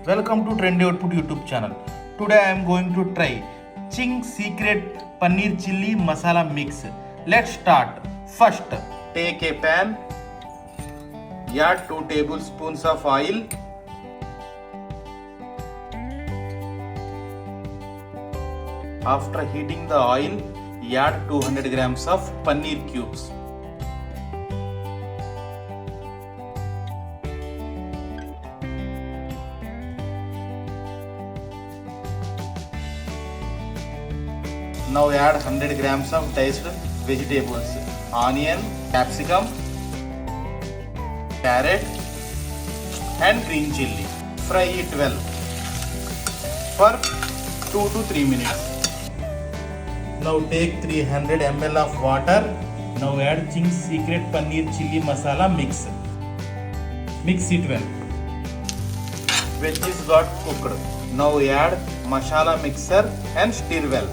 Welcome to Trendy Output YouTube channel. Today I am going to try Ching Secret Paneer Chilli Masala mix. Let's start. First, take a pan, add 2 tablespoons of oil. After heating the oil, add 200 grams of paneer cubes. Now add 100 grams of diced vegetables, onion, capsicum, carrot and green chilli. Fry it well for 2 to 3 minutes. Now take 300 ml of water. Now add Ching's Secret Paneer Chilli Masala mix. Mix it well. Veggies got cooked. Now add masala mixer and stir well.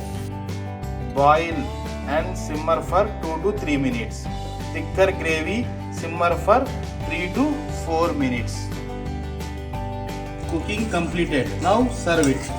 Boil and simmer for 2 to 3 minutes. Thicker gravy simmer for 3 to 4 minutes. Cooking completed. Now serve it.